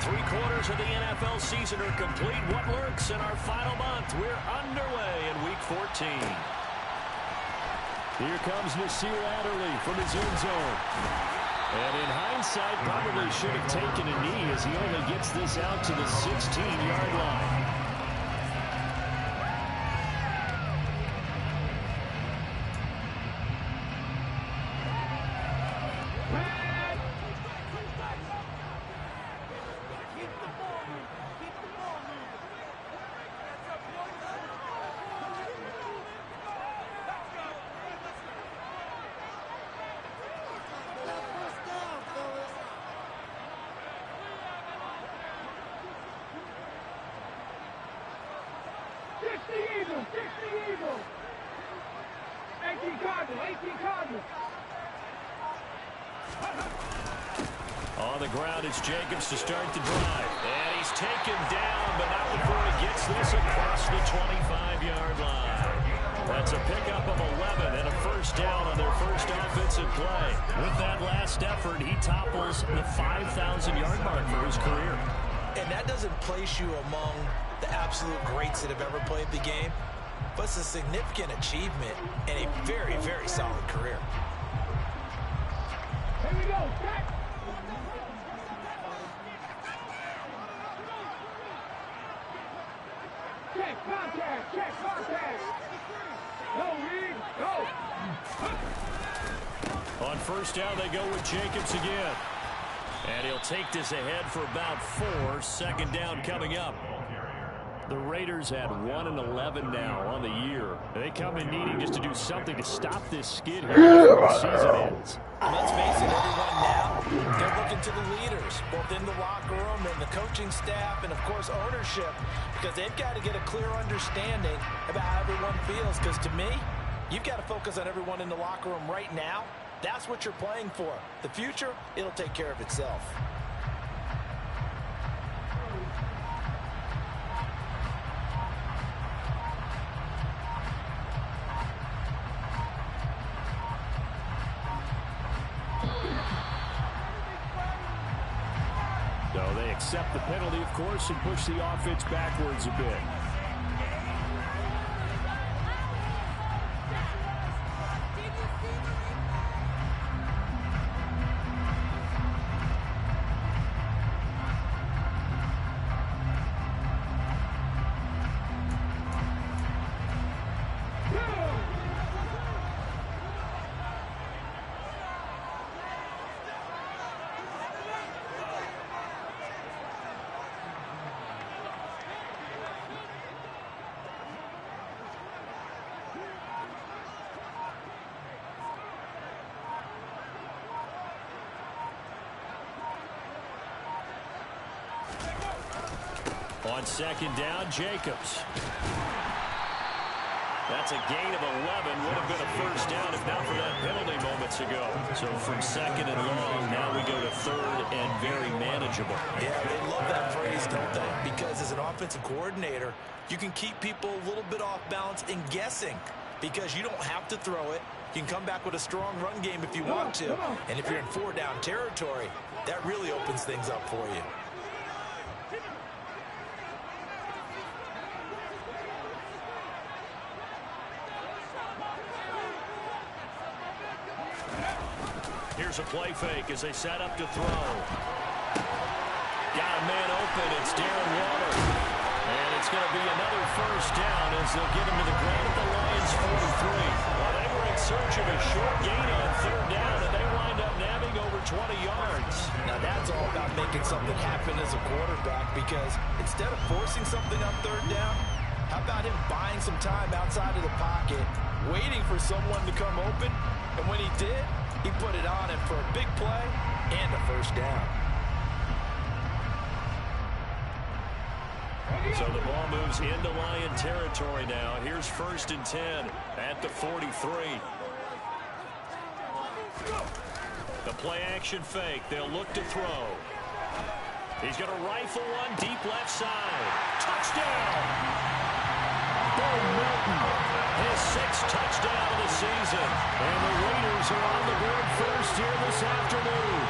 Three-quarters of the NFL season are complete. What lurks in our final month? We're underway in Week 14. Here comes Nasir Adderley from his own zone. And in hindsight, probably should have taken a knee as he only gets this out to the 16-yard line. On the ground, it's Jacobs to start the drive. And he's taken down, but not before he gets this across the 25-yard line. That's a pickup of 11 and a first down on their first offensive play. With that last effort, he topples the 5,000-yard mark for his career. And that doesn't place you among the absolute greats that have ever played the game, but it's a significant achievement and a very, very solid career. Here we go, back. Check contact, check contact. No read, go. On first down, they go with Jacobs again. And he'll take this ahead for about 4. Second down coming up. The Raiders had 1-11 now on the year. They come in needing just to do something to stop this skid here before the season ends. Let's face it, everyone now, they're looking to the leaders, both in the locker room and the coaching staff and, of course, ownership, because they've got to get a clear understanding about how everyone feels. Because to me, you've got to focus on everyone in the locker room right now. That's what you're playing for. The future, it'll take care of itself. So they accept the penalty, of course, and push the offense backwards a bit. On second down, Jacobs. That's a gain of 11. Would have been a first down if not for that penalty moments ago. So from second and long, now we go to third and very manageable. Yeah, they love that phrase, don't they? Because as an offensive coordinator, you can keep people a little bit off balance and guessing because you don't have to throw it. You can come back with a strong run game if you want to. And if you're in 4-down territory, that really opens things up for you. Here's a play fake as they set up to throw. Got a man open. It's Darren Waller. And it's going to be another first down as they'll get him to the ground at the Lions' 43. Well, they were in search of a short gain on third down, and they wind up nabbing over 20 yards. Now, that's all about making something happen as a quarterback, because instead of forcing something on third down, how about him buying some time outside of the pocket, waiting for someone to come open, and when he did, he put it on him for a big play and a first down. So the ball moves into Lion territory now. Here's 1st and 10 at the 43. The play action fake. They'll look to throw. He's going to rifle one deep left side. Touchdown! Bo Melton, his 6th touchdown of the season. And the Raiders are on the board first here this afternoon.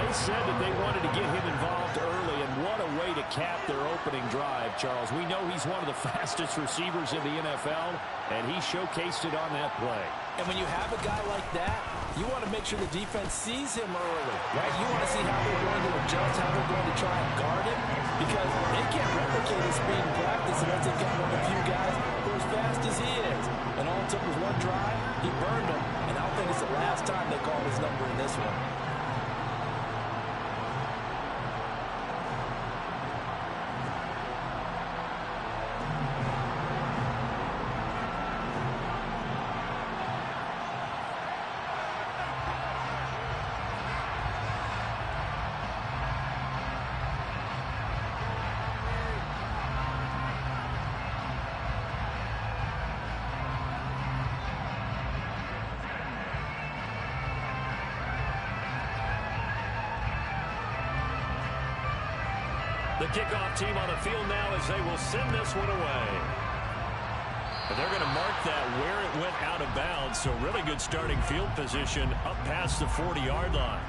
They They said that they wanted to get him involved early, and what a way to cap their opening drive, Charles. We know he's one of the fastest receivers in the NFL, and he showcased it on that play. And when you have a guy like that, you want to make sure the defense sees him early, right? You want to see how they're going to adjust, how they're going to try and guard him, because they can't replicate his speed in practice unless they've got one of the few guys who are as fast as he is. And all it took was one drive, he burned him, and I don't think it's the last time they called his number in this one. The kickoff team on the field now as they will send this one away. But they're going to mark that where it went out of bounds, so really good starting field position up past the 40-yard line.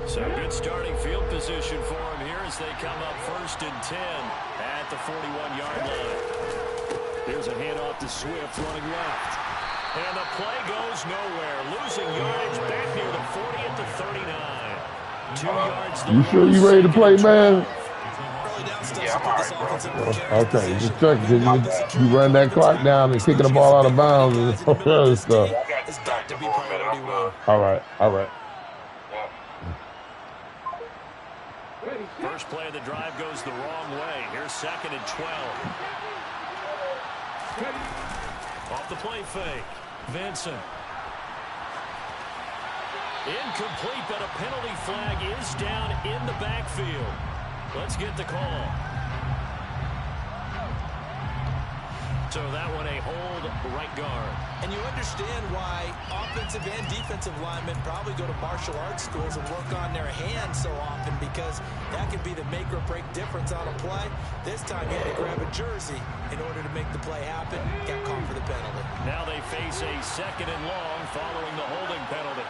So good starting field position for him here as they come up 1st and 10 at the 41-yard line. Here's a handoff to Swift running left. And the play goes nowhere. Losing yardage back near the 40 at the 39. 2 yards. You sure you ready to play, man? Yeah, I'm all right, bro. Okay, just checking. You run that clock down and kicking the ball out of bounds and other stuff. It's got to be priority one. All right, all right. First play of the drive goes the wrong way. Here's 2nd and 12. Off the play fake. Vincent. Incomplete, but a penalty flag is down in the backfield. Let's get the call. So that one a hold right guard. And you understand why offensive and defensive linemen probably go to martial arts schools and work on their hands so often, because that could be the make or break difference on a play. This time you had to grab a jersey in order to make the play happen. Got called for the penalty. Now they face a 2nd and long following the holding penalty.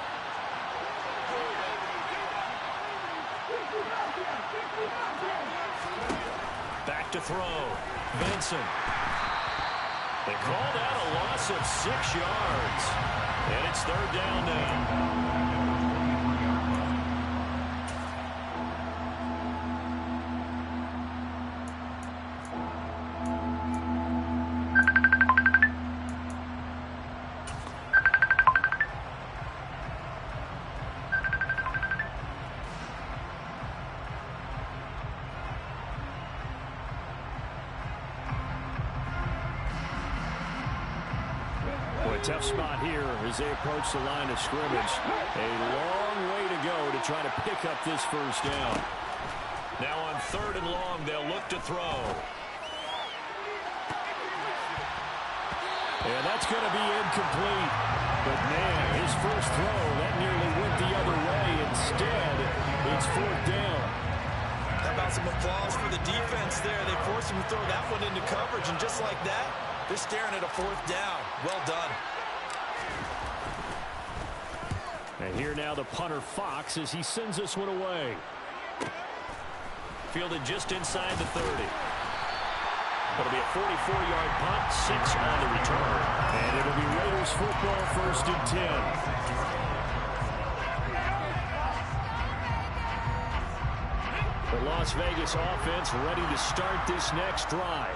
Back to throw. Vincent. They called out a loss of 6 yards. And it's 3rd down now. Tough spot here as they approach the line of scrimmage. A long way to go to try to pick up this 1st down. Now on 3rd and long, they'll look to throw. And that's going to be incomplete. But, man, his first throw, that nearly went the other way. Instead, it's 4th down. How about some applause for the defense there? They forced him to throw that one into coverage, and just like that, they're staring at a 4th down. Well done. And here now the punter Fox as he sends this one away. Fielded just inside the 30. It'll be a 44-yard punt, 6 on the return. And it'll be Raiders football 1st and 10. The Las Vegas offense ready to start this next drive.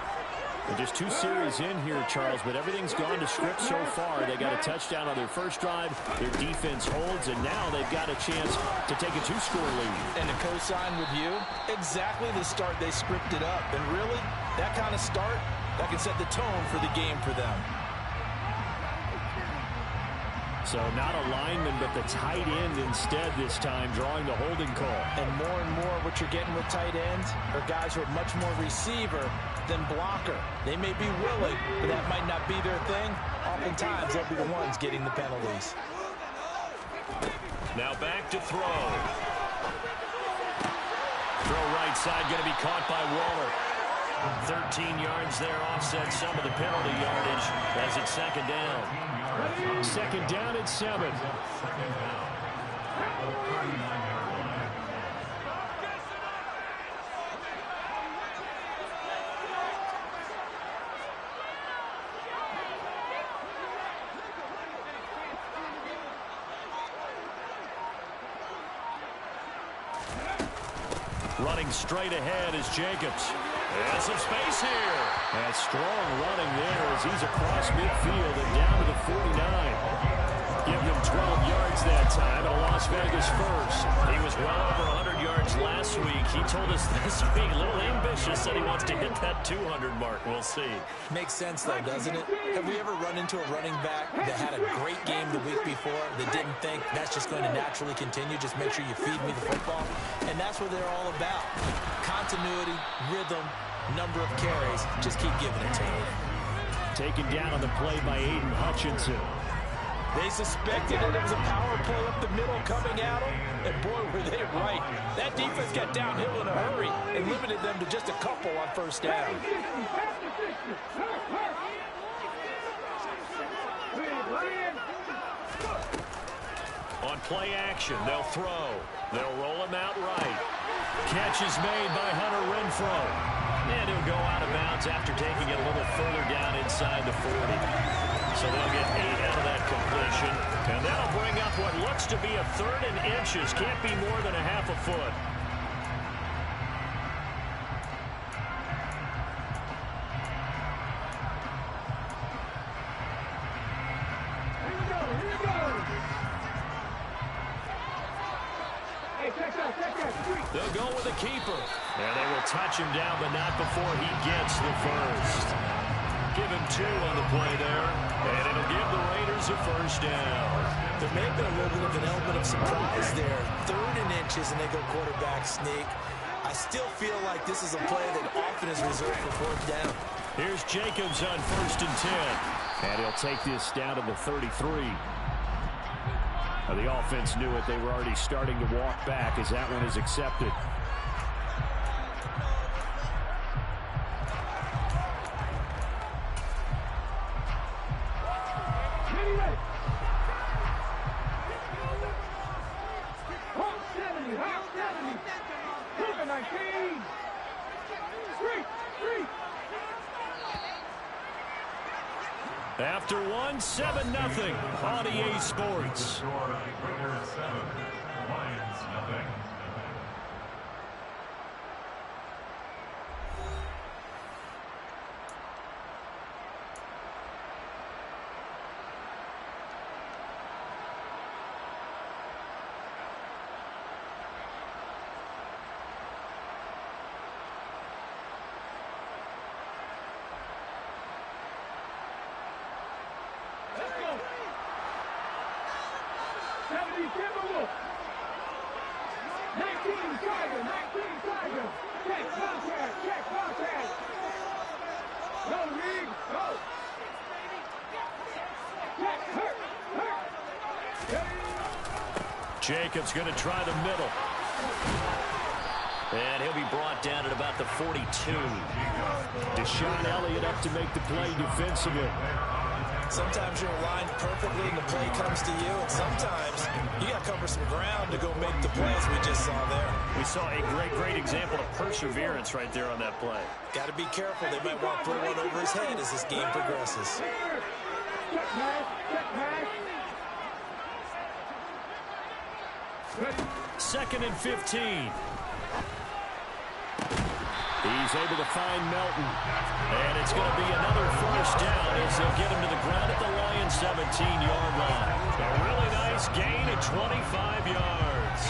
And just 2 series in here, Charles, but everything's gone to script so far. They got a touchdown on their first drive. Their defense holds, and now they've got a chance to take a 2-score lead. And to co-sign with you, exactly the start they scripted up. And really, that kind of start, that can set the tone for the game for them. So not a lineman, but the tight end instead this time, drawing the holding call. And more what you're getting with tight ends are guys who are much more receiver than blocker. They may be willing, but that might not be their thing. Oftentimes, they'll be the ones getting the penalties. Now back to throw. Throw right side going to be caught by Waller. 13 yards there, offset some of the penalty yardage as it's second down. Second down at 7. Running straight ahead is Jacobs. There's some space here. That strong running there as he's across midfield and down to the 49. Give them 12 yards that time at a Las Vegas first. He was well over 100 yards last week. He told us this week, a little ambitious, said he wants to hit that 200 mark. We'll see. Makes sense, though, doesn't it? Have we ever run into a running back that had a great game the week before that didn't think that's just going to naturally continue? Just make sure you feed me the football. And that's what they're all about. Continuity, rhythm, number of carries. Just keep giving it to him. Taken down on the play by Aiden Hutchinson. They suspected that it was a power play up the middle coming at them, and boy, were they right. That defense got downhill in a hurry and limited them to just a couple on first down. On play action, they'll throw. They'll roll him out right. Catch is made by Hunter Renfro. And he'll go out of bounds after taking it a little further down inside the 40. So they'll get 8 out of that completion. And that'll bring up what looks to be a 3rd and inches. Can't be more than a half a foot. They'll go with a keeper. And they will touch him down, but not before he gets the first. Give him 2 on the play there, and it'll give the Raiders a first down. There may have been a little bit of an element of surprise there. 3rd and inches, and they go quarterback sneak. I still feel like this is a play that often is reserved for 4th down. Here's Jacobs on 1st and 10. And he'll take this down to the 33. Now, the offense knew it. They were already starting to walk back as that one is accepted. After 1, 7-0 on EA Sports. Jacobs going to try the middle. And he'll be brought down at about the 42. Deshaun Elliott up to make the play defensively. Sometimes you're aligned perfectly and the play comes to you, and sometimes you got to cover some ground to go make the plays we just saw there. We saw a great example of perseverance right there on that play. Got to be careful. They might want to put one over his head as this game progresses. Second and 15. He's able to find Melton. And it's going to be another first down as they'll get him to the ground at the Lions' 17-yard line. A really nice gain of 25 yards.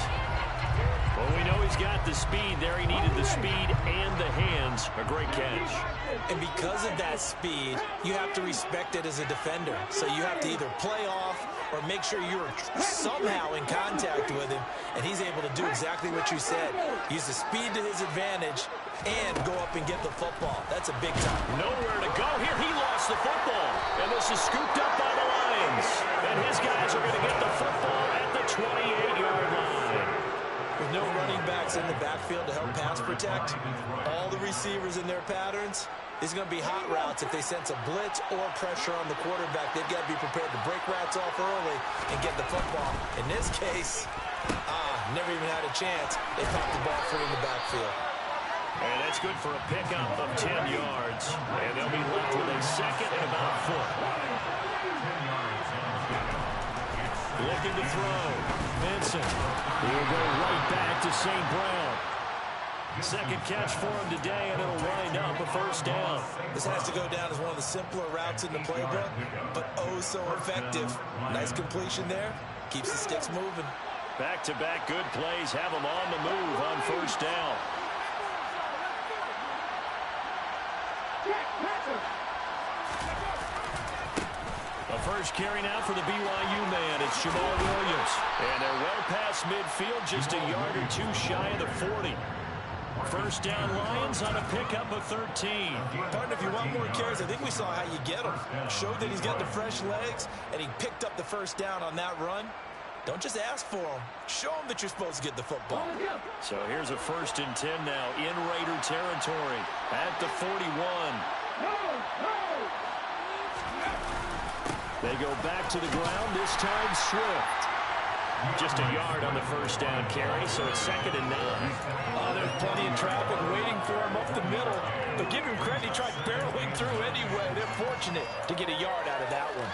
Well, we know he's got the speed there. He needed the speed and the hands. A great catch. And because of that speed, you have to respect it as a defender. So you have to either play off or make sure you're somehow in contact with him, and he's able to do exactly what you said. Use the speed to his advantage and go up and get the football. That's a big time. Nowhere to go here. He lost the football, and this is scooped up by the Lions. And his guys are going to get the football at the 28-yard protect all the receivers in their patterns. These are going to be hot routes if they sense a blitz or pressure on the quarterback. They've got to be prepared to break routes off early and get the football. In this case, never even had a chance. They popped the ball free in the backfield. And that's good for a pickup of 10 yards. And they'll be left with a second and about a foot. Looking to throw. Vincent. He'll go right back to St. Brown. Second catch for him today, and it'll wind up a first down. This has to go down as one of the simpler routes in the playbook, but oh so effective. Nice completion there. Keeps the sticks moving. Back-to-back good plays have them on the move on first down. The first carry now for the BYU man. It's Jamal Williams. And they're well past midfield, just a yard or two shy of the 40. First down Lions on a pickup of 13. Partner, if you want more carries, I think we saw how you get him. Showed that he's got the fresh legs, and he picked up the first down on that run. Don't just ask for him. Show him that you're supposed to get the football. So here's a 1st and 10 now in Raider territory at the 41. They go back to the ground, this time Swift. Just a yard on the first down carry, so it's 2nd and 9. Oh, there's plenty of traffic waiting for him up the middle. But give him credit, he tried barreling through anyway. They're fortunate to get a yard out of that one.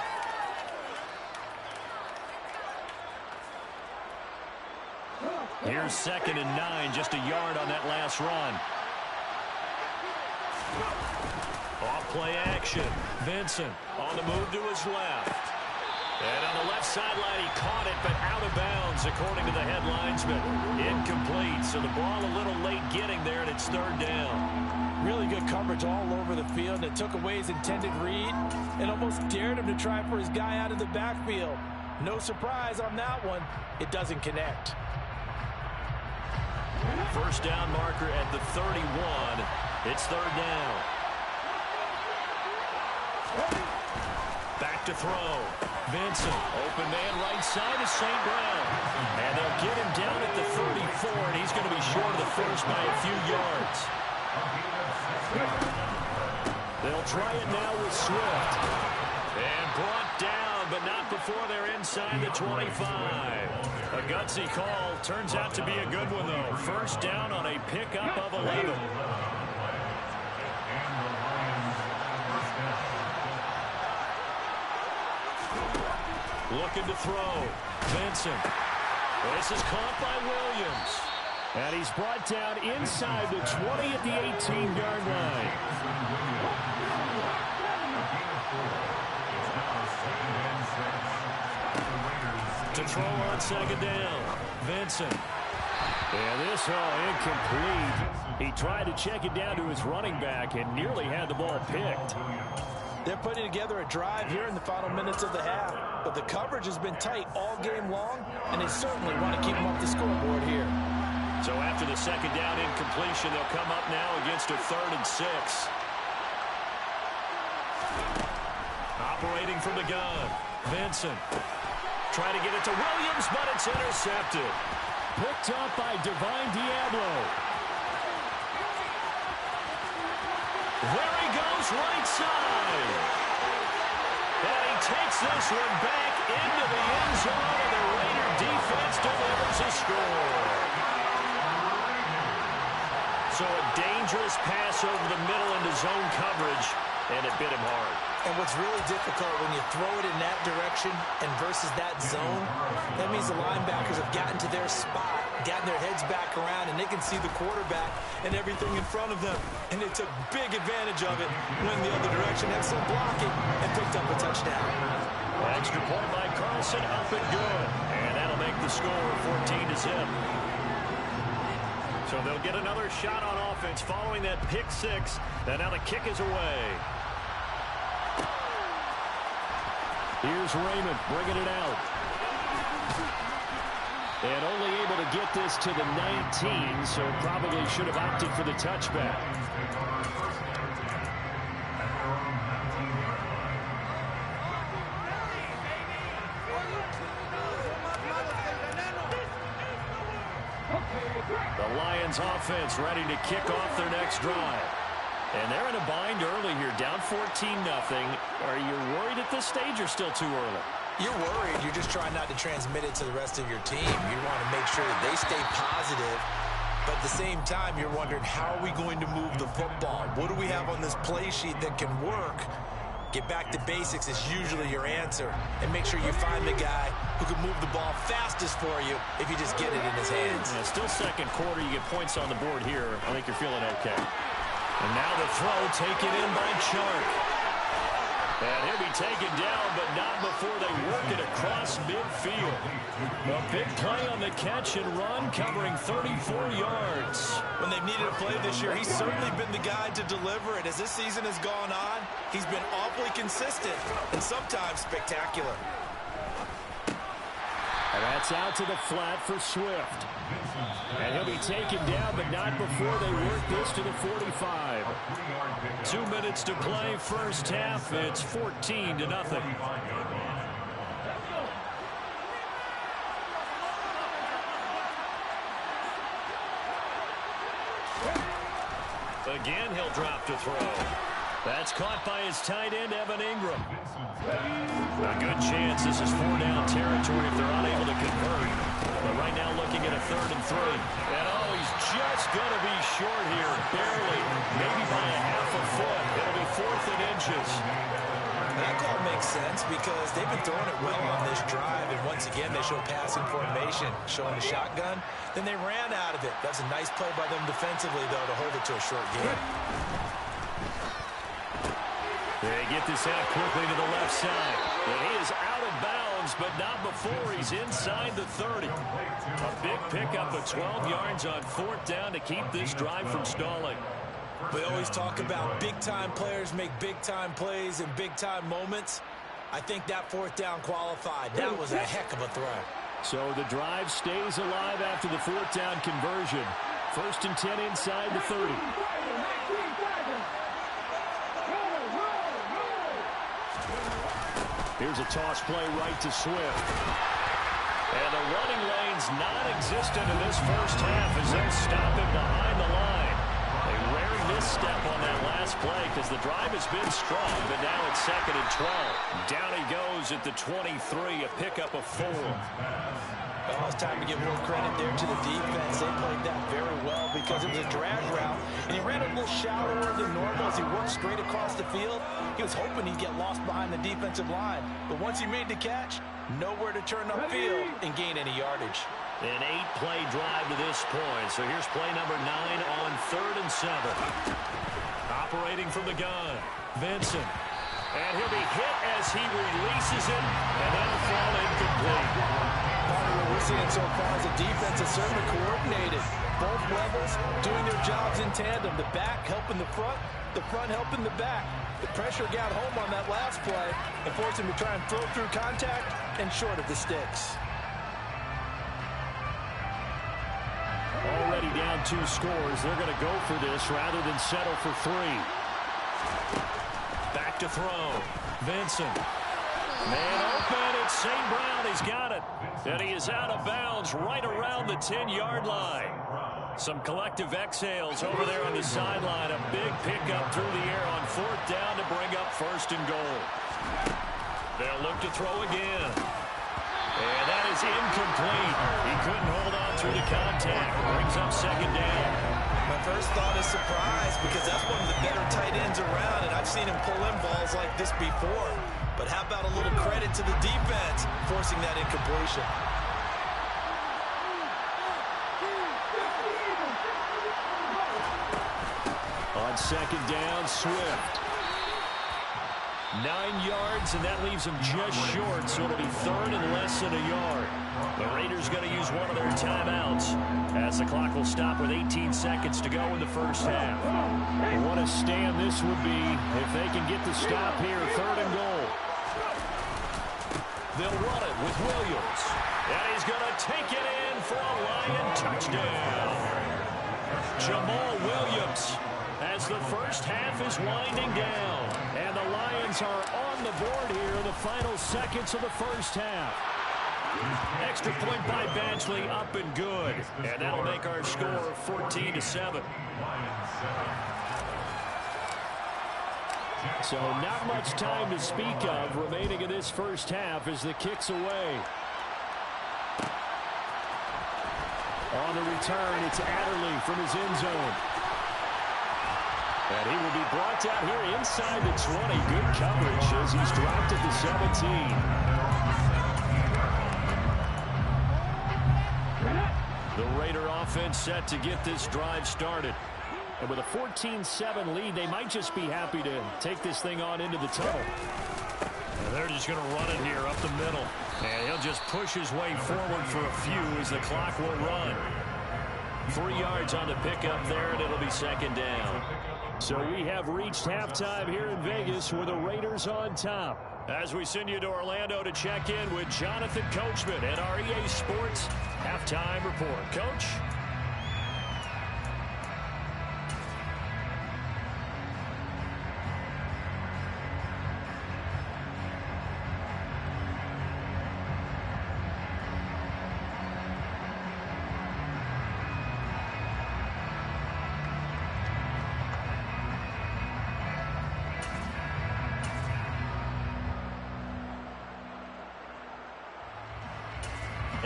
Here's 2nd and 9, just a yard on that last run. Off play action. Vincent on the move to his left. And on the left sideline, he caught it, but out of bounds, according to the head linesman. Incomplete, so the ball a little late getting there, and it's 3rd down. Really good coverage all over the field. It took away his intended read and almost dared him to try for his guy out of the backfield. No surprise on that one. It doesn't connect. First down marker at the 31. It's 3rd down. Back to throw. Vincent, open man right side is St. Brown. And they'll get him down at the 34, and he's going to be short of the first by a few yards. They'll try it now with Swift. And brought down, but not before they're inside the 25. A gutsy call. Turns out to be a good one, though. First down on a pickup of 11. Looking to throw. Vincent. This is caught by Williams. And he's brought down inside the 20 at the 18-yard line. To throw on 2nd down. Vincent. And this incomplete. He tried to check it down to his running back and nearly had the ball picked. They're putting together a drive here in the final minutes of the half, but the coverage has been tight all game long, and they certainly want to keep them up the scoreboard here. So after the 2nd down incompletion, they'll come up now against a 3rd and 6. Operating from the gun. Vincent. Trying to get it to Williams, but it's intercepted. Picked up by Divine Diablo. There he goes, right side. And he takes this one back into the end zone, and the Raider defense delivers a score. So a dangerous pass over the middle into zone coverage, and it bit him hard. And what's really difficult when you throw it in that direction and versus that zone, that means the linebackers have gotten to their spot, gotten their heads back around, and they can see the quarterback and everything in front of them. And they took big advantage of it, went the other direction, had some blocking, and picked up a touchdown. Extra point by Carlson, up and good. And that'll make the score 14-0. So they'll get another shot on offense following that pick 6. And now the kick is away. Here's Raymond bringing it out. And only able to get this to the 19, so probably should have opted for the touchback. Okay, The Lions offense ready to kick off their next drive. And they're in a bind early here, down 14-0. Are you worried at this stage or still too early? You're worried. You're just trying not to transmit it to the rest of your team. You want to make sure that they stay positive. But at the same time, you're wondering, how are we going to move the football? What do we have on this play sheet that can work? Get back to basics is usually your answer. And make sure you find the guy who can move the ball fastest for you if you just get it in his hands. Yeah, still second quarter. You get points on the board here. I think you're feeling okay. And now the throw taken in by Chark. And he'll be taken down, but not before they work it across midfield. A big play on the catch and run, covering 34 yards. When they've needed a play this year, he's certainly been the guy to deliver it. As this season has gone on, he's been awfully consistent and sometimes spectacular. And that's out to the flat for Swift. And he'll be taken down, but not before they work this to the 45. 2 minutes to play, first half. It's 14-0. Again, he'll drop to throw. That's caught by his tight end, Evan Ingram. A good chance this is 4-down territory if they're unable to convert. But right now looking at a 3rd and 3. And oh, he's just going to be short here. Barely. Maybe by a half a foot. It'll be 4th and inches. That call makes sense because they've been throwing it well on this drive. And once again, they show passing formation, showing the shotgun. Then they ran out of it. That's a nice play by them defensively, though, to hold it to a short game. They get this out quickly to the left side. And he is out of bounds, but not before he's inside the 30. A big pickup of 12 yards on 4th down to keep this drive from stalling. We always talk about big-time players make big-time plays in big-time moments. I think that 4th down qualified. That was a heck of a throw. So the drive stays alive after the 4th down conversion. 1st and 10 inside the 30. Here's a toss play right to Swift. And the running lane's non-existent in this first half as they'll stop him behind the line. A rare misstep on that last play because the drive has been strong, but now it's 2nd and 12. Down he goes at the 23, a pickup of 4. Well, it's time to give more credit there to the defense. They played that very well because it was a drag route, and he ran a little shallower than normal as he worked straight across the field. He was hoping he'd get lost behind the defensive line, but once he made the catch, nowhere to turn upfield and gain any yardage. An 8-play drive to this point. So here's play number 9 on 3rd and 7. Operating from the gun, Vincent. And he'll be hit as he releases it, and that'll fall incomplete. Part of what we're seeing so far is the defense is certainly coordinated. Both levels doing their jobs in tandem. The back helping the front helping the back. The pressure got home on that last play and forced him to try and throw through contact and short of the sticks. Already down 2 scores. They're going to go for this rather than settle for 3. Back to throw. Vincent. Man open. It's St. Brown. He's got it. And he is out of bounds right around the 10-yard line. Some collective exhales over there on the sideline. A big pickup through the air on 4th down to bring up 1st and goal. They'll look to throw again. And that is incomplete. He couldn't hold on through the contact. Brings up 2nd down. My first thought is surprise because that's one of the better tight ends around, and I've seen him pull in balls like this before. But how about a little credit to the defense forcing that incompletion? On 2nd down, Swift. 9 yards, and that leaves him just short, so it'll be 3rd and less than a yard. The Raiders going to use one of their timeouts as the clock will stop with 18 seconds to go in the first half. What a stand this would be if they can get the stop here, 3rd and goal. They'll run it with Williams, and he's going to take it in for a Lion touchdown. Jamal Williams as the first half is winding down. And the Lions are on the board here in the final seconds of the first half. Extra point by Badgley, up and good. And that'll make our score 14-7. So not much time to speak of remaining in this first half as the kick's away. On the return, it's Adderley from his end zone. And he will be brought down here inside the 20. Good coverage as he's dropped at the 17. The Raider offense set to get this drive started. And with a 14-7 lead, they might just be happy to take this thing on into the tunnel. And they're just going to run it here up the middle. And he'll just push his way forward for a few as the clock will run. 3 yards on the pickup there, and it'll be second down. So we have reached halftime here in Vegas with the Raiders on top. As we send you to Orlando to check in with Jonathan Coachman at our EA Sports Halftime Report. Coach?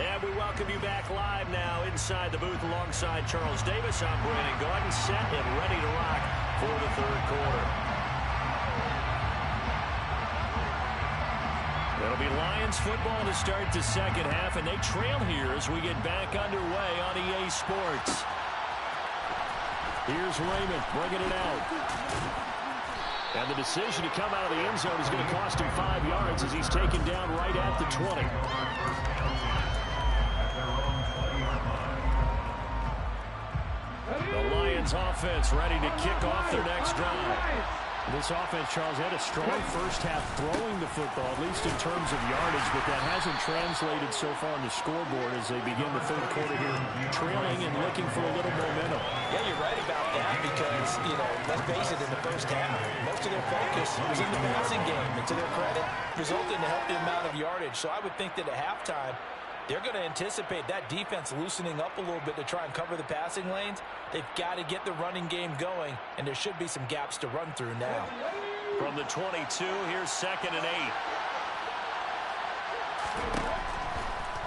And we welcome you back live now inside the booth alongside Charles Davis. I'm Brandon Gordon, set and ready to rock for the third quarter. It'll be Lions football to start the second half, and they trail here as we get back underway on EA Sports. Here's Raymond bringing it out. And the decision to come out of the end zone is going to cost him 5 yards as he's taken down right at the 20. The Lions offense ready to kick off their next drive. This offense, Charles, had a strong first half throwing the football, at least in terms of yardage, but that hasn't translated so far on the scoreboard as they begin the third quarter here, trailing and looking for a little momentum. Yeah, you're right about that because, let's face it, in the first half, most of their focus was in the passing game. And to their credit, resulted in a healthy amount of yardage. So I would think that at halftime, they're going to anticipate that defense loosening up a little bit to try and cover the passing lanes. They've got to get the running game going, and there should be some gaps to run through now. From the 22, here's 2nd and 8.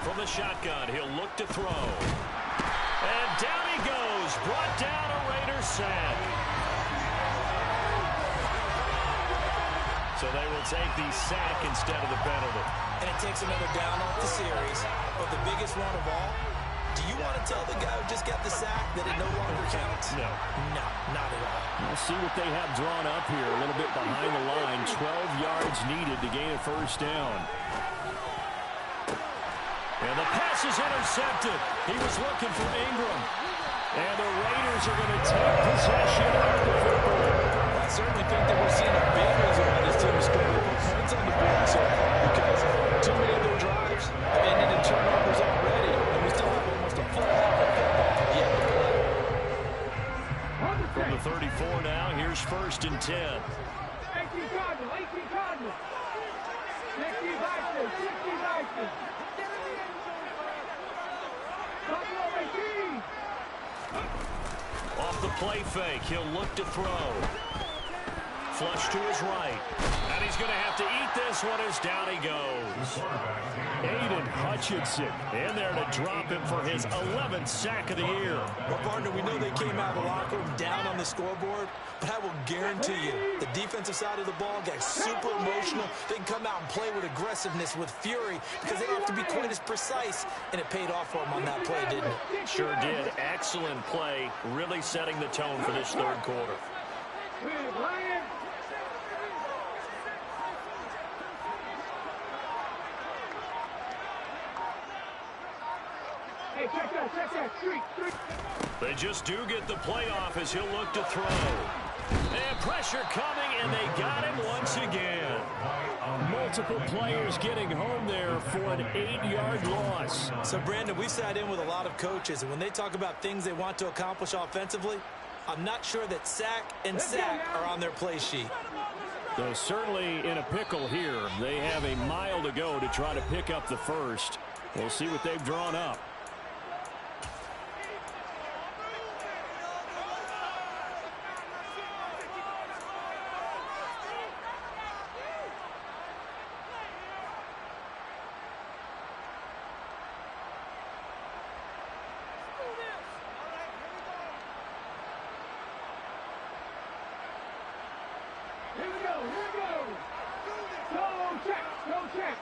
From the shotgun, he'll look to throw. And down he goes, brought down a Raider sack. So they will take the sack instead of the penalty. And it takes another down off the series. But the biggest one of all, do you want to tell the guy who just got the sack that it no longer counts? No. No, not at all. We'll see what they have drawn up here. A little bit behind the line. 12 yards needed to gain a first down. And the pass is intercepted. He was looking for Ingram. And the Raiders are going to take possession of the football. I certainly think that we're seeing a big reason why this team is scoring points on the board so far because too many of their drives have ended in turnovers already, and we still have almost a full half of football yet to play. From the 34 now, here's 1st and 10. 18 Cardinals, 18 Cardinals. 60 Vikings, 60 Vikings. Buffalo 18. Off the play fake, he'll look to throw. Flush to his right. And he's going to have to eat this one as down he goes. Aiden Hutchinson in there to drop him for his 11th sack of the year. Well, partner, we know they came out of the locker room down on the scoreboard, but I will guarantee you the defensive side of the ball got super emotional. They can come out and play with aggressiveness, with fury, because they don't have to be quite as precise, and it paid off for them on that play, didn't it? Sure did. Excellent play, really setting the tone for this third quarter. Hey, check that, street. They just do get the playoff as he'll look to throw. And pressure coming, and they got him once again. Multiple players getting home there for an 8-yard loss. So, Brandon, we sat in with a lot of coaches, and when they talk about things they want to accomplish offensively, I'm not sure that sack and sack are on their play sheet. They're certainly in a pickle here. They have a mile to go to try to pick up the first. We'll see what they've drawn up. Here we go. Go check.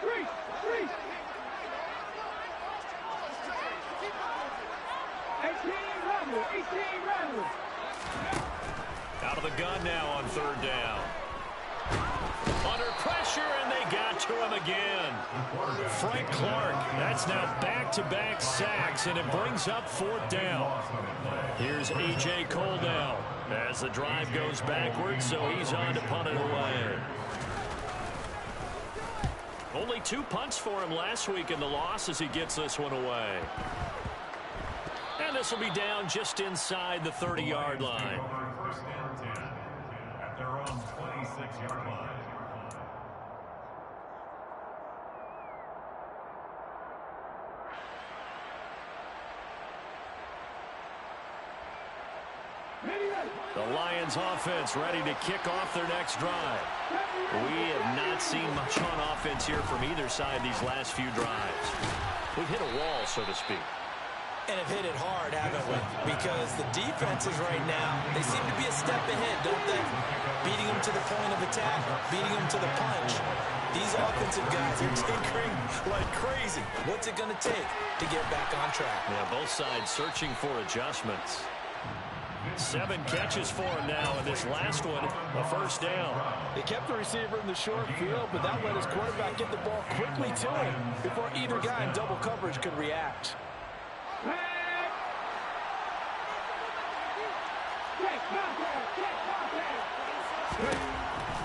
Three. 18 runners. Out of the gun now on third down. Under pressure, and they got to him again. Frank Clark, that's now back-to-back sacks, and it brings up fourth down. Here's A.J. Cole now as the drive goes backwards, so he's on to punt it away. Only 2 punts for him last week in the loss as he gets this one away. And this will be down just inside the 30-yard line. First down 10 at their own 26-yard line. The Lions offense ready to kick off their next drive. We have not seen much on offense here from either side these last few drives. We've hit a wall, so to speak. And have hit it hard, haven't we? Because the defenses right now, they seem to be a step ahead, don't they? Beating them to the point of attack, beating them to the punch. These offensive guys are tinkering like crazy. What's it going to take to get back on track? Yeah, both sides searching for adjustments. 7 catches for him now, and this last one, a first down. They kept the receiver in the short field, but that let his quarterback get the ball quickly to him before either guy in double coverage could react.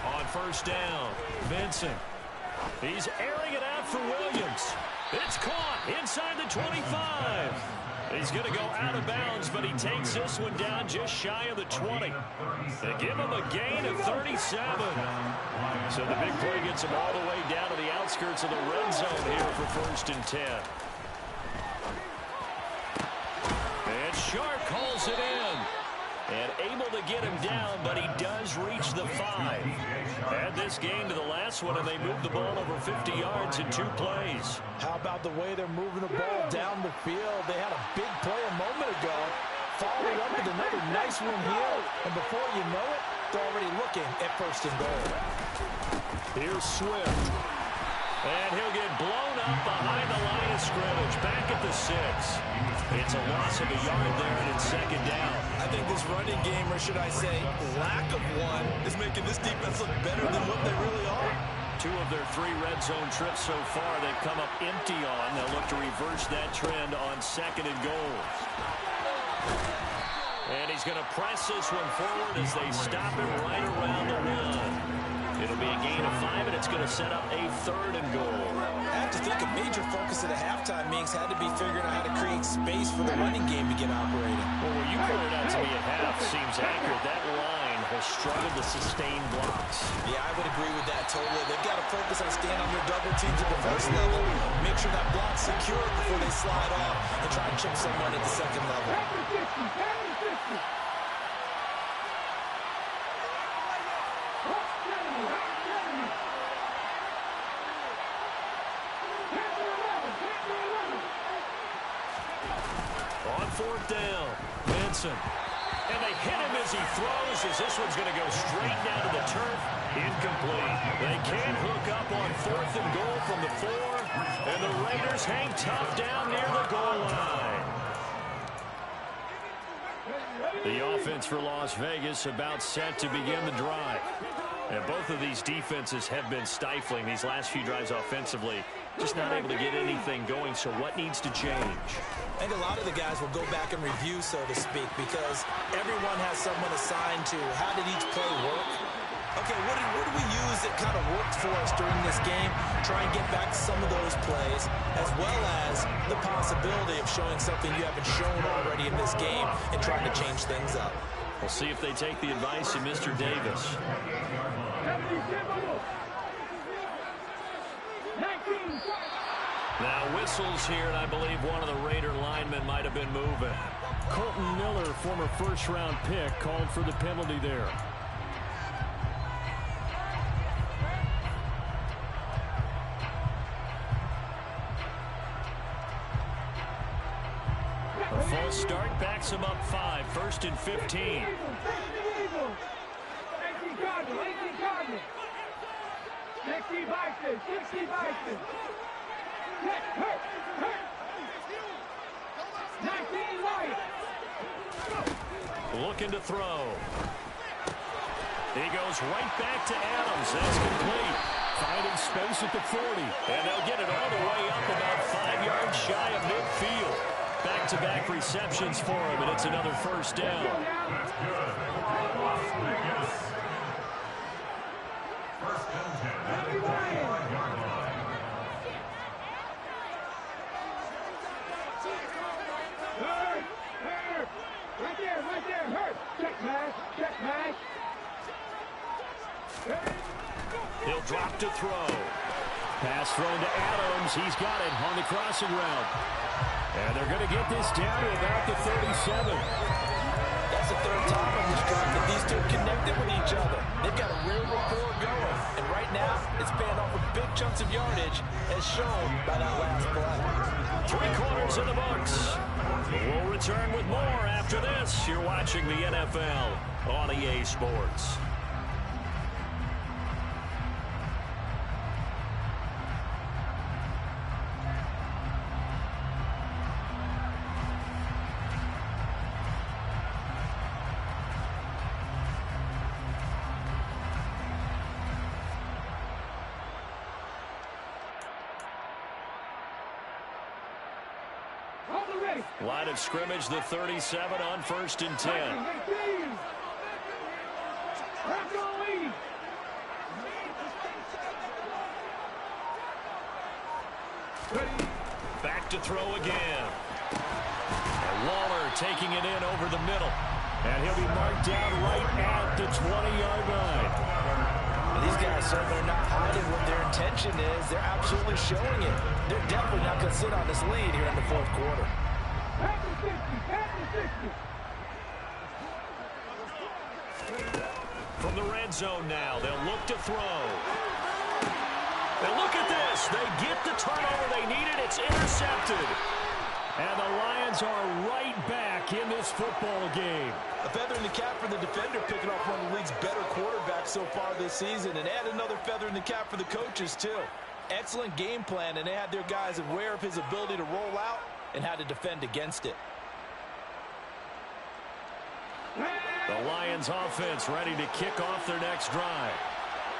On first down, Vincent. He's airing it out for Williams. It's caught inside the 25. He's going to go out of bounds, but he takes this one down just shy of the 20. They give him a gain of 37. So the big play gets him all the way down to the outskirts of the red zone here for 1st and 10. And Sharp calls it in. And able to get him down, but he does reach the 5. Add this game to the last one, and they moved the ball over 50 yards in 2 plays. How about the way they're moving the ball down the field? They had a big play a moment ago, followed up with another nice one here, and before you know it, they're already looking at 1st and goal. Here's Swift. And he'll get blown up behind the line of scrimmage, back at the 6. It's a loss of a yard there, and it's 2nd down. I think this running game, or should I say lack of one, is making this defense look better than what they really are. 2 of their 3 red zone trips so far they've come up empty on. They'll look to reverse that trend on 2nd and goal. And he's going to press this one forward as they stop him right around the 1. It'll be a gain of 5, and it's going to set up a 3rd and goal. I have to think a major focus of the halftime meetings had to be figuring out how to create space for the running game to get operating. Well, what you pointed out to me at half seems accurate. That line has struggled to sustain blocks. Yeah, I would agree with that totally. They've got to focus on staying on their double teams at the 1st level, make sure that block's secure before they slide off, and try and chip someone at the 2nd level. On 4th down, Vincent. And they hit him as he throws, as this one's going to go straight down to the turf. Incomplete. They can't hook up on 4th and goal from the 4. And the Raiders hang tough down near the goal line. The offense for Las Vegas about set to begin the drive. And both of these defenses have been stifling these last few drives offensively. Just not able to get anything going, so what needs to change? I think a lot of the guys will go back and review, so to speak, because everyone has someone assigned to how did each play work. Okay, what did we use that kind of worked for us during this game? Try and get back to some of those plays, as well as the possibility of showing something you haven't shown already in this game and trying to change things up. We'll see if they take the advice of Mr. Davis. Now whistles here, and I believe one of the Raider linemen might have been moving. Colton Miller, former first-round pick, called for the penalty there. A false start backs him up 5, 1st and 15. Looking to throw. He goes right back to Adams. That's complete. Finding space at the 40. And they'll get it all the way up about 5 yards shy of midfield. Back-to-back receptions for him, and it's another first down. He'll drop to throw. Pass thrown to Adams. He's got it on the crossing route. And they're going to get this down to about the 37. That's the third time on this drive that these two connected with each other. They've got a real rapport going. And right now, it's paying off with big chunks of yardage, as shown by that last play. 3 quarters in the books. We'll return with more after this. You're watching the NFL on EA Sports. Line of scrimmage, the 37 on 1st and 10. Back to throw again. And Waller taking it in over the middle. And he'll be marked down right at the 20-yard line. These guys certainly are not hiding what their intention is. They're absolutely showing it. They're definitely not going to sit on this lead here in the 4th quarter. From the red zone now, they'll look to throw. And look at this. They get the turnover they needed. It's intercepted. And the Lions are right back in this football game. A feather in the cap for the defender, picking off one of the league's better quarterbacks so far this season. And add another feather in the cap for the coaches, too. Excellent game plan, and they had their guys aware of his ability to roll out and how to defend against it. The Lions offense ready to kick off their next drive.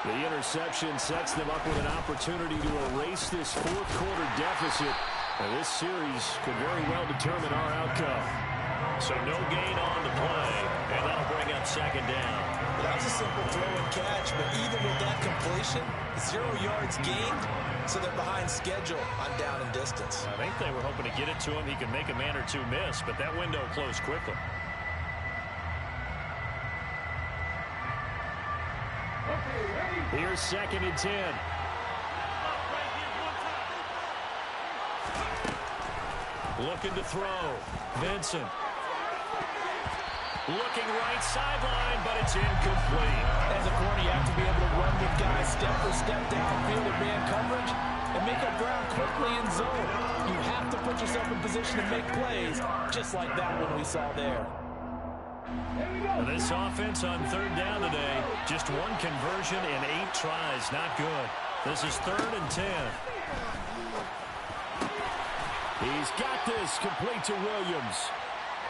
The interception sets them up with an opportunity to erase this 4th quarter deficit. And this series could very well determine our outcome. So no gain on the play, and that'll bring up 2nd down. Well, that was a simple throw and catch, but even with that completion, 0 yards gained, so they're behind schedule on down and distance. I think they were hoping to get it to him. He could make a man or two miss, but that window closed quickly. Here's 2nd and 10. Looking to throw. Vincent. Looking right sideline, but it's incomplete. As a corner, you have to be able to run with guys step for step downfield in man coverage and make up ground quickly in zone. You have to put yourself in position to make plays, just like that one we saw there. This offense on 3rd down today, just 1 conversion in 8 tries. Not good. This is 3rd and 10. He's got this complete to Williams.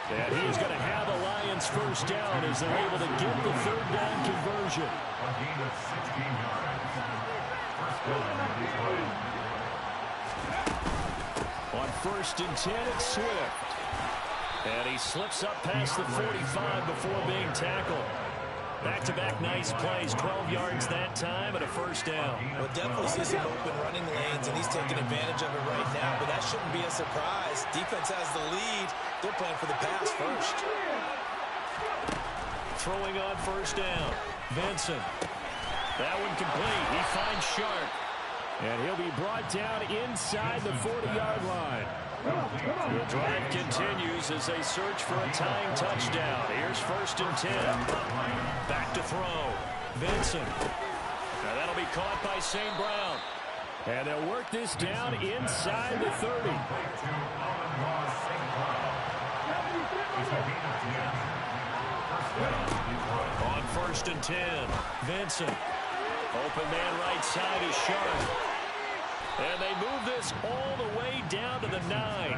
And he's going to have the Lions first down as they're able to get the 3rd down conversion. On 1st and 10, it's Swift. And he slips up past the 45 before being tackled. Back-to-back nice plays, 12 yards that time and a first down. We'll definitely see some open running lanes, and he's taking advantage of it right now, but that shouldn't be a surprise. Defense has the lead. They're playing for the pass first. Throwing on 1st down. Vincent. That one complete. He finds Sharp. And he'll be brought down inside the 40-yard line. The drive continues as they search for a tying touchdown. Here's 1st and 10. Back to throw. Vincent. Now that'll be caught by St. Brown. And they'll work this down inside the 30. On 1st and 10. Vincent. Open man right side is Sharp. And they move this all the way down to the 9.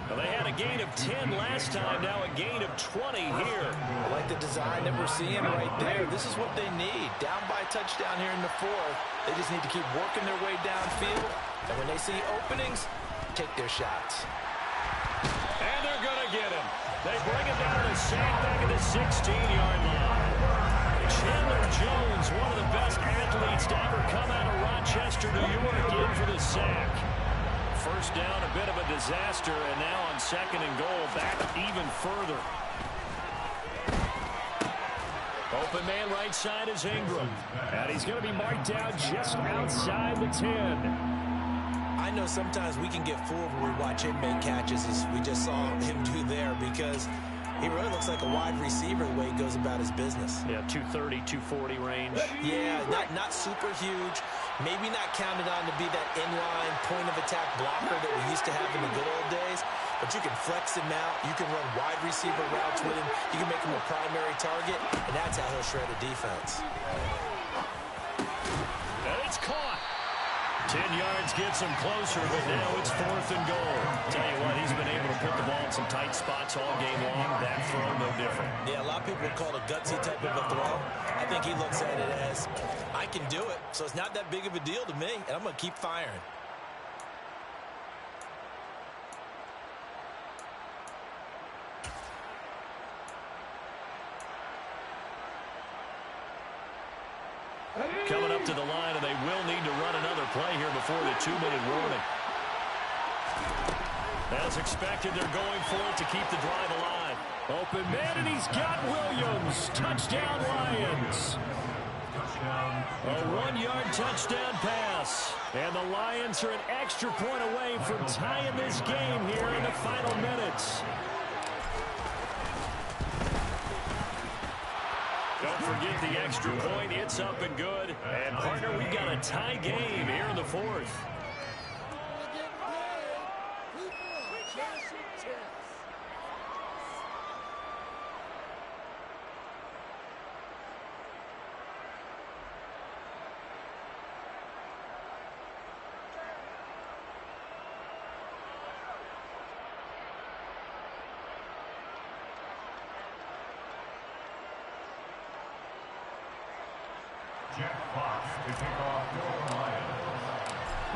Well, they had a gain of 10 last time, now a gain of 20 here. I like the design that we're seeing right there. This is what they need. Down by a touchdown here in the 4th. They just need to keep working their way downfield. And when they see openings, take their shots. And they're going to get him. They bring him down to sack back at the 16-yard line. Chandler Jones, one of the best athletes to ever come out of Rochester, New York, in for the sack. First down, a bit of a disaster, and now on 2nd and goal, back even further. Open man right side is Ingram. And he's going to be marked down just outside the 10. I know sometimes we can get fooled when we watch him make catches, as we just saw him do there, because he really looks like a wide receiver the way he goes about his business. Yeah, 230, 240 range. Yeah, not super huge. Maybe not counted on to be that inline point-of-attack blocker that we used to have in the good old days. But you can flex him out. You can run wide receiver routes with him. You can make him a primary target, and that's how he'll shred a defense. And it's caught. 10 yards gets him closer, but now it's 4th and goal. Tell you what, he's been able to put the ball in some tight spots all game long. That throw, no different. Yeah, a lot of people would call it a gutsy type of a throw. I think he looks at it as, I can do it, so it's not that big of a deal to me, and I'm going to keep firing. Coming up to the line, and they will need to run another play here before the 2-minute warning. As expected, they're going for it to keep the drive alive. Open man, and he's got Williams. Touchdown, Lions. A 1-yard touchdown pass. And the Lions are an extra point away from tying this game here in the final minutes. Don't forget the extra point. It's up and good. And, partner, we've got a tie game here in the 4th.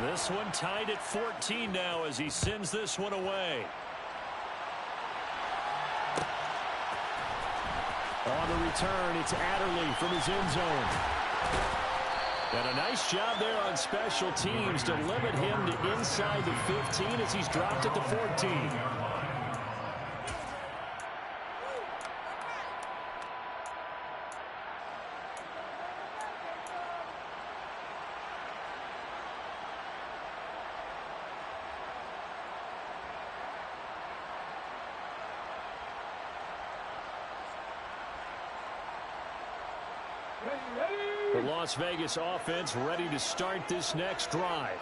This one tied at 14 now as he sends this one away. On the return, it's Adderley from his end zone. And a nice job there on special teams to limit him to inside the 15 as he's dropped at the 14. The Las Vegas offense ready to start this next drive.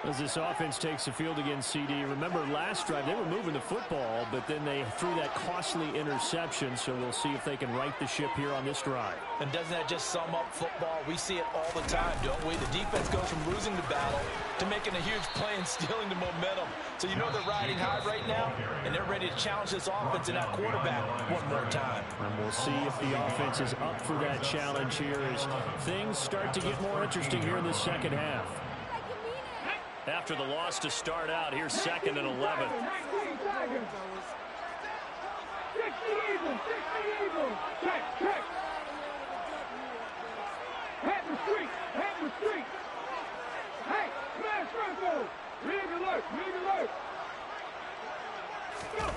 As this offense takes the field against CD, remember last drive they were moving the football, but then they threw that costly interception, so we'll see if they can right the ship here on this drive. And doesn't that just sum up football? We see it all the time, don't we? The defense goes from losing the battle to making a huge play and stealing the momentum. So you know they're riding high right now, and they're ready to challenge this offense and that quarterback one more time. And we'll see if the offense is up for that challenge here as things start to get more interesting here in the second half. After the loss to start out, here's 2nd and 11. 16 Eagles. Check. Head the street. Hey, smash circle. League alert. Go.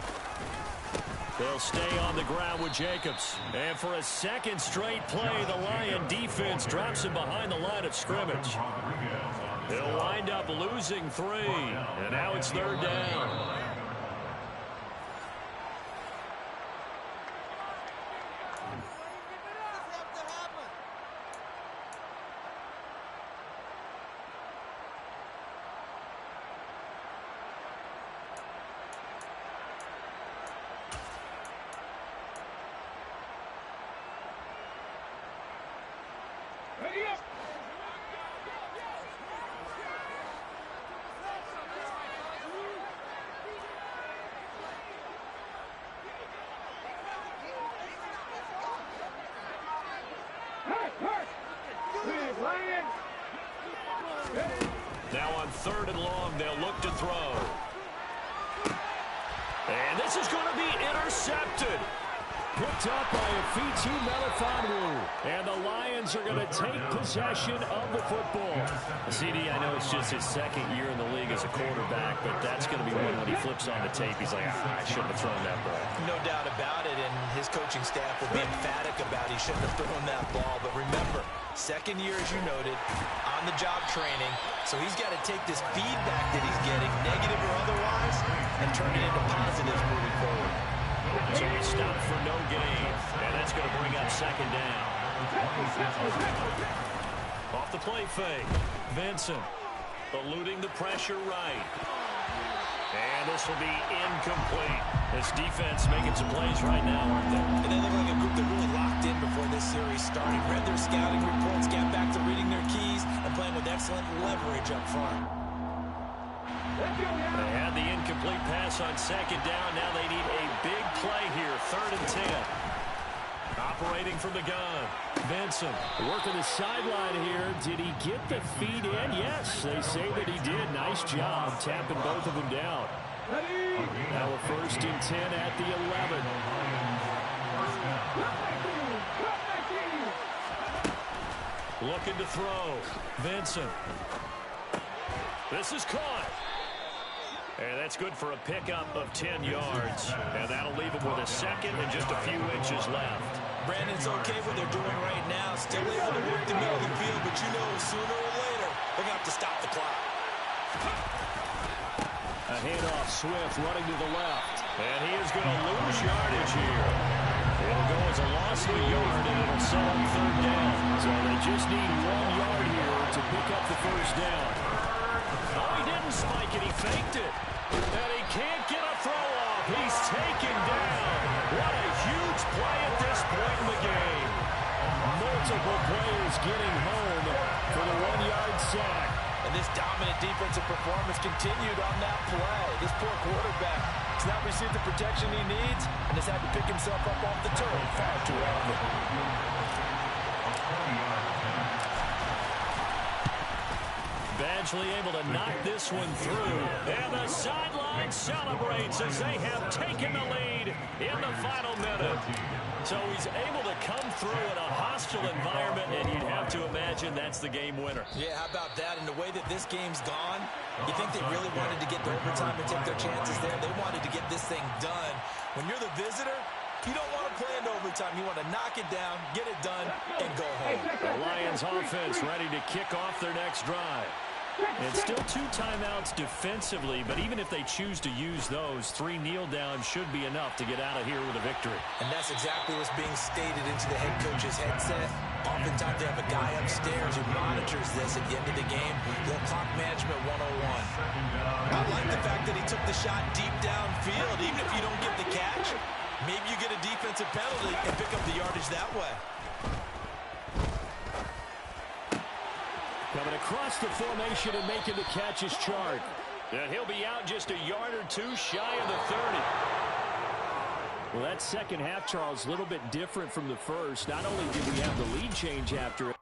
They'll stay on the ground with Jacobs. And for a second straight play, the Lion defense drops him behind the line of scrimmage. He'll wind up losing 3, and now it's 3rd down. Ready up. Now on 3rd and long, they'll look to throw. And this is going to be intercepted. Picked up by a Fitu Melifonwu. And the Lions are going to take possession of the football. CD, I know it's just his 2nd year in the league as a quarterback, but that's going to be one when he flips on the tape. He's like, I shouldn't have thrown that ball. No doubt about it, and his coaching staff will be emphatic about he shouldn't have thrown that ball. But remember, 2nd year, as you noted, on-the-job training, so he's got to take this feedback that he's getting, negative or otherwise, and turn it into positives moving forward. So he stopped for no gain, and that's going to bring up 2nd down. Off the play fake, Vincent eluding the pressure right. And this will be incomplete. This defense making some plays right now, aren't they? And they look like a group that really locked in before this series started. Read their scouting reports, got back to reading their keys, and playing with excellent leverage up front. They had the incomplete pass on 2nd down. Now they need a big play here, 3rd and 10. Operating from the gun, Vincent. Working the sideline here. Did he get the feet in? Yes, they say that he did. Nice job tapping both of them down. Now a 1st and 10 at the 11. Looking to throw, Vincent. This is caught. And that's good for a pickup of 10 yards. And that'll leave them with a 2nd and just a few inches left. Brandon's okay what they're doing right now. Still able to work the middle of the field, but you know sooner or later they're going to have to stop the clock. A handoff, Swift running to the left. And he is going to lose yardage here. It'll go as a loss of a yard, and it'll set up 3rd down. So they just need 1 yard here to pick up the 1st down. Oh, he didn't spike it. He faked it. And he can't get a throw off. He's taken down. What a huge play at this point in the game. Multiple players getting home for the 1-yard sack. And this dominant defensive performance continued on that play. This poor quarterback has not received the protection he needs and has had to pick himself up off the turf far too often. Badgley able to knock this one through. And the sideline celebrates as they have taken the lead in the final minute. So he's able to come through in a hostile environment, and you'd have to imagine that's the game winner. Yeah, how about that? And the way that this game's gone, you think they really wanted to get to overtime and take their chances there. They wanted to get this thing done. When you're the visitor, you don't want to play into overtime. You want to knock it down, get it done, and go home. The Lions offense ready to kick off their next drive. And still 2 timeouts defensively, but even if they choose to use those, 3 kneel downs should be enough to get out of here with a victory. And that's exactly what's being stated into the head coach's headset. Oftentimes they have a guy upstairs who monitors this at the end of the game. The clock management 101. I like the fact that he took the shot deep downfield. Even if you don't get the catch, maybe you get a defensive penalty and pick up the yardage that way. Coming across the formation and making the catch is Chart. And he'll be out just a yard or 2 shy of the 30. Well, that second half, Charles, a little bit different from the first. Not only did we have the lead change after it.